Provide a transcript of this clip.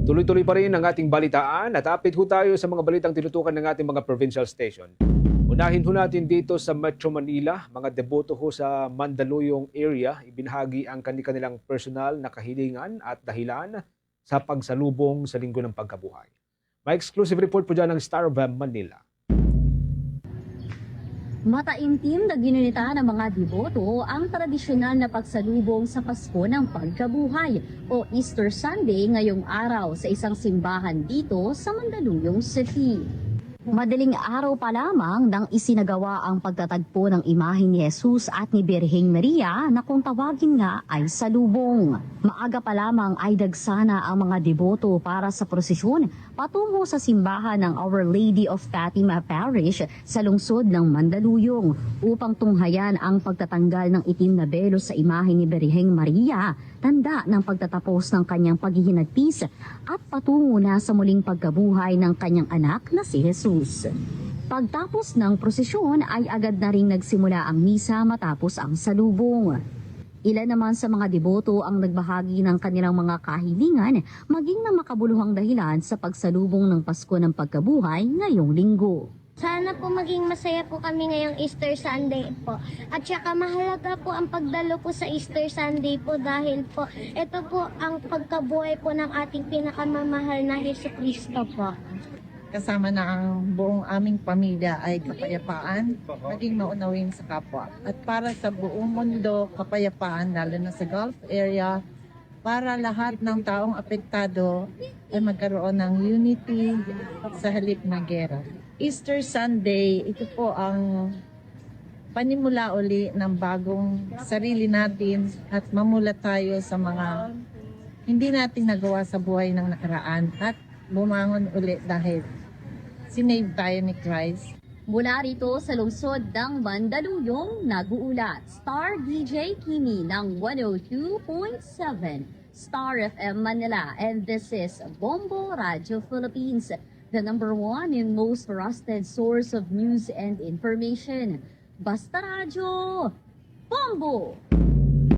Tuloy-tuloy pa rin ang ating balitaan at update ho tayo sa mga balitang tinutukan ng ating mga provincial station. Unahin ho natin dito sa Metro Manila, mga deboto ho sa Mandaluyong area, ibinahagi ang kanilang personal na kahilingan at dahilan sa pagsalubong sa Linggo ng Pagkabuhay. May exclusive report po dyan ng Star of Manila. Mataimtim na ginunita ng mga deboto ang tradisyonal na pagsalubong sa Pasko ng Pagkabuhay o Easter Sunday ngayong araw sa isang simbahan dito sa Mandaluyong City. Madaling araw pa lamang nang isinagawa ang pagtatagpo ng imahe ni Jesus at ni Birheng Maria na kung tawagin nga ay salubong. Maaga pa lamang ay dagsana ang mga deboto para sa prosesyon patungo sa simbahan ng Our Lady of Fatima Parish sa lungsod ng Mandaluyong upang tunghayan ang pagtatanggal ng itim na belo sa imahe ni Birheng Maria, tanda ng pagtatapos ng kanyang paghihinagpis at patungo na sa muling pagkabuhay ng kanyang anak na si Jesus. Pagtapos ng prosesyon ay agad na ring nagsimula ang misa matapos ang salubong. Ilan naman sa mga deboto ang nagbahagi ng kanilang mga kahilingan maging na makabuluhang dahilan sa pagsalubong ng Pasko ng Pagkabuhay ngayong linggo. Sana po maging masaya po kami ngayong Easter Sunday po. At saka mahalaga po ang pagdalo po sa Easter Sunday po dahil po ito po ang pagkabuhay po ng ating pinakamamahal na Jesucristo po. Kasama na ang buong aming pamilya ay kapayapaan, maging maunawin sa kapwa. At para sa buong mundo, kapayapaan, lalo na sa Gulf area, para lahat ng taong apektado ay magkaroon ng unity sa halip na gera. Easter Sunday, ito po ang panimula uli ng bagong sarili natin at mamulat tayo sa mga hindi natin nagawa sa buhay ng nakaraan at bumangon uli dahil sinave tayo ni Christ. Mula rito sa lungsod ng Mandaluyong, nag-uulat Star DJ Kimi ng 102.7 Star FM Manila, and this is Bombo Radio Philippines, the #1 and most trusted source of news and information. Basta Radio, Bombo!